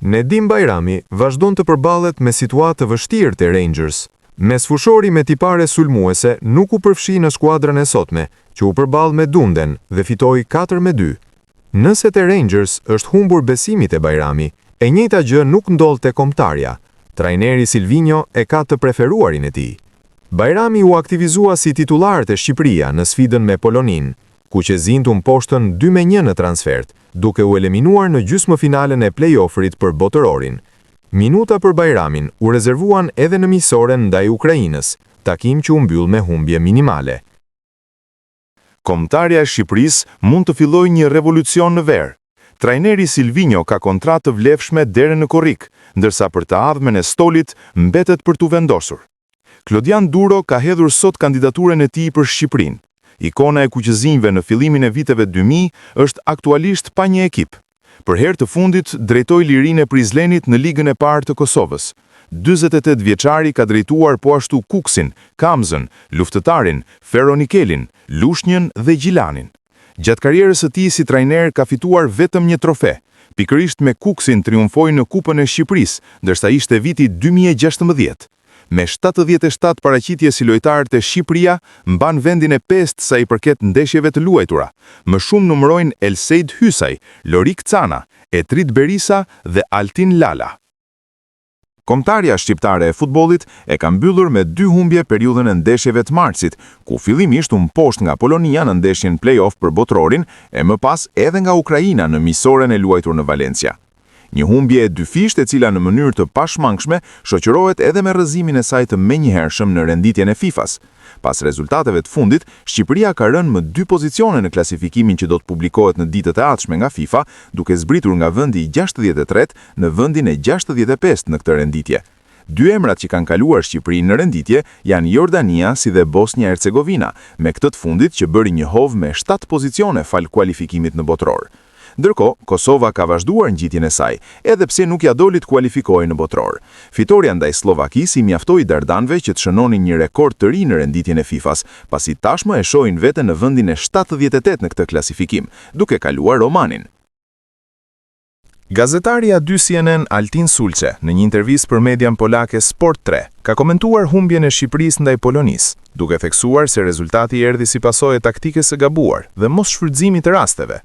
Nedim Bajrami vazhdon të përballet me situatë të vështirë të Rangers. Mesfushori me tipare sulmuese nuk u përfshi në skuadrën e sotme, që u përball me Dunden dhe fitoi 4-2. Nëse te Rangers është humbur besimi te Bajrami, e njëjta gjë nuk ndodh te Kombëtarja. Trajneri Silvinho e ka të preferuarin e tij. Bajrami u aktivizua si titular te Shqipëria në sfidën me Polonin, ku që zintun poshtën 2-1 në transfert, duke u eliminuar në gjysmëfinalen e play-offerit për botërorin. Minuta për Bajramin u rezervuan edhe në miqësoren ndaj Ukrainës, takim që u mbyll me humbje minimale. Kombëtarja e Shqipërisë mund të fillojë një revolucion në ver. Trajneri Silvinho ka kontratë të vlefshme deri në korrik, ndërsa për të ardhmen e stolit mbetet për t'u vendosur. Klodian Duro ka hedhur sot kandidaturën e tij për Shqipërinë. Ikona e kuqëzinjve në fillimin e viteve 2000 është aktualisht pa një ekip. Për herë të fundit drejtoi lirinë e Prizlenit në ligën e parë të Kosovës. 48 vjeçari ka drejtuar po ashtu Kuksin, Kamzën, Luftëtarin, Feronikelin, Lushnjën dhe Gjilanin. Gjatë karrierës së tij si trajner ka fituar vetëm një trofe. Pikërisht me Kuksin triumfoi në Kupën e Shqipërisë, ndërsa ishte viti 2016. Me 77 paraqitje si lojtar te Shqipëria, mban vendin e 5 sa i përket ndeshjeve të luajtura. Më shumë numërojnë Elseid Hysaj, Lorik Cana, Etrit Berisa dhe Altin Lala. Kombëtarja shqiptare e futbollit e ka mbyllur me 2 humbje periudhën e ndeshjeve të marsit, ku fillimisht u mposht nga Polonia në ndeshjen play-off për botërorin e më pas edhe nga Ukraina në miqësoren e luajtur në Valencia. Një humbje e dyfisht e cila në mënyrë të pashmangshme shoqërohet edhe me rrëzimin e saj të menjëhershëm në renditjen e FIFA-s. Pas rezultateve të fundit, Shqipëria ka rënë më 2 pozicione në klasifikimin që do të publikohet në ditët e ardhshme nga FIFA, duke zbritur nga vendi i 63 në vendin e 65 në këtë renditje. 2 emrat që kanë kaluar Shqipërinë në renditje janë Jordania si dhe Bosnia-Hercegovina, me këtë të fundit që bëri një hovë me 7 pozicione fal kualifikimit në botëror. Ndërkohë, Kosova ka vazhduar ngjitjen e saj, edhe pse nuk ja doli të kualifikohej në botëror. Fitoria ndaj Slovakisë i mjaftoi dardanëve që të shënonin një rekord të ri në renditjen e FIFA-s, pasi tashmë e shohin veten në vendin e 78 në këtë klasifikim, duke kaluar Omanin. Gazetari A2 CNN Altin Sulce, në një intervistë për median polake Sport 3, ka komentuar humbjen e Shqipërisë ndaj Polonisë, duke theksuar se rezultati erdhi si pasojë e taktikës së gabuar dhe mos shfrytëzimit të rasteve.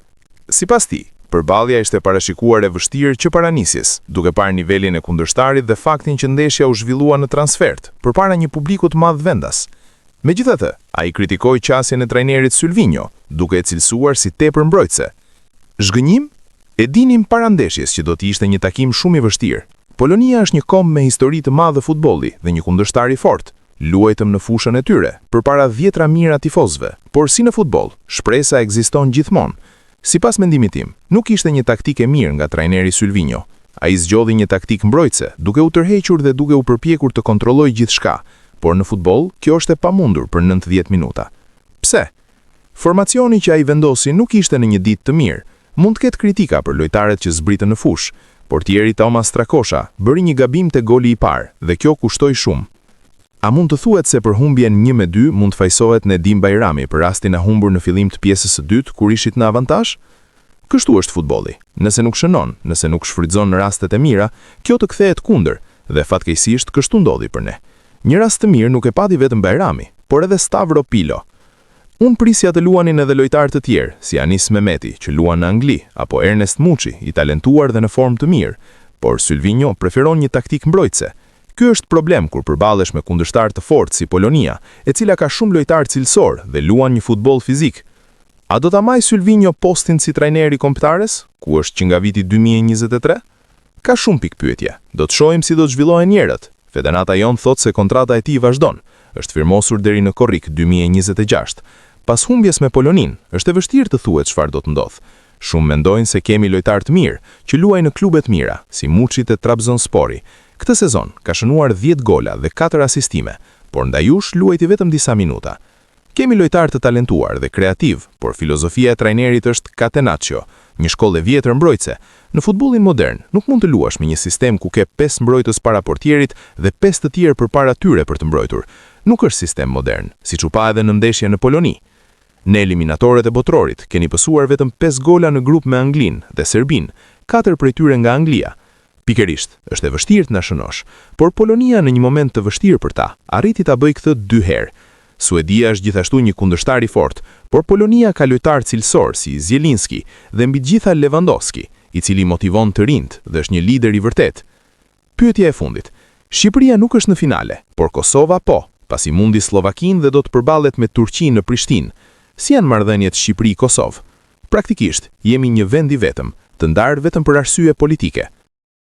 Sipas tij, përballja ishte parashikuar e vështirë që paranisjes, duke parë nivelin e kundërshtarit dhe faktin që ndeshja u zhvillua në transfert, përpara një publiku të madh vendas. Megjithatë, ai kritikoi qasjen e trajnerit Silvinho, duke e cilësuar si tepër mbrojtëse. Zhgënjim? E dinim para ndeshjes që do të ishte një takim shumë i vështirë. Polonia është një kombë me histori të madhe futbolli dhe një kundërshtar i fortë. Luajtëm në fushën e tyre, përpara 10 mijëra tifozëve, por si në futboll, shpresa ekziston gjithmonë. Sipas mendimit tim, nuk ishte një taktikë e mirë nga trajneri Silvinho. Ai zgjodhi një taktikë mbrojtëse, duke u tërhequr dhe duke u përpjekur të kontrollojë gjithçka, por në futboll kjo është e pamundur për 90 minuta. Pse? Formacioni që ai vendosi nuk ishte në një ditë të mirë. Mund të ketë kritika për lojtarët që zbritën në fushë. Portieri Thomas Strakosha bëri një gabim te goli i parë dhe kjo kushtoi shumë. A mund të thuhet se për humbjen 1-2 mund të fajsohet Nedim Bajrami për rastin e humbur në fillim të pjesës së dytë kur ishit në avantazh? Kështu është futbolli. Nëse nuk shënon, nëse nuk shfrytëzon në rastet e mira, kjo të kthehet kundër dhe fatkeqësisht kështu ndodhi për ne. Një rast të mirë nuk e pati vetëm Bajrami, por edhe Stavro Pilo. Unë prisja të luanin edhe lojtarë të tjerë, si Anis Mehmeti, që luan në Angli, apo Ernest Muçi, i talentuar dhe në formë të mirë, por Silvinho preferon një taktikë mbrojtëse. Ky është problem kur përballesh me kundërshtar të fortë si Polonia, e cila ka shumë lojtarë cilësor dhe luan një futboll fizik. A do ta majë Silvinho postin si trajner i kombëtares, ku është që nga viti 2023? Ka shumë pikpyetje. Do të shohim si do të zhvillohen njerët. Federata jon thotë se kontrata e tij vazhdon. Është firmosur deri në korrik 2026. Pas humbjes me Polonin, është e vështirë të thuhet çfarë do të ndodh. Shumë mendojnë se kemi lojtarë të mirë që luajnë në klube të mira, si Muçi te Trabzonspori. Këtë sezon ka shënuar 10 gola dhe 4 asistime, por ndajush luajti vetëm disa minuta. Kemi lojtarë të talentuar dhe kreativ, por filozofia e trajnerit është Catenaccio, një shkollë e vjetër mbrojtëse. Në futbollin modern nuk mund të luash me një sistem ku ke 5 mbrojtës para portierit dhe 5 të tjerë përpara tyre për të mbrojtur. Nuk është sistem modern, siç u pa edhe në ndeshje në Poloni. Në eliminatorët e botërorit keni pësuar vetëm 5 gola në grup me Anglinë dhe Serbinë, 4 prej tyre nga Anglia. Pikërisht, është e vështirë të na shënosh, por Polonia në një moment të vështirë për ta, arriti ta bëjë këtë 2 herë. Suedia është gjithashtu një kundërshtar i fortë, por Polonia ka lojtarë cilësor si Zielinski dhe mbi gjitha Lewandowski, i cili motivon të rinjt dhe është një lider i vërtet. Pyetja e fundit. Shqipëria nuk është në finale, por Kosova po, pasi mundi Slovakinë dhe do të përballet me Turqinë në Prishtinë. Si janë marrëdhëniet Shqipëri-Kosovë? Praktikisht, jemi një vend i vetëm, të ndarë vetëm për arsye politike.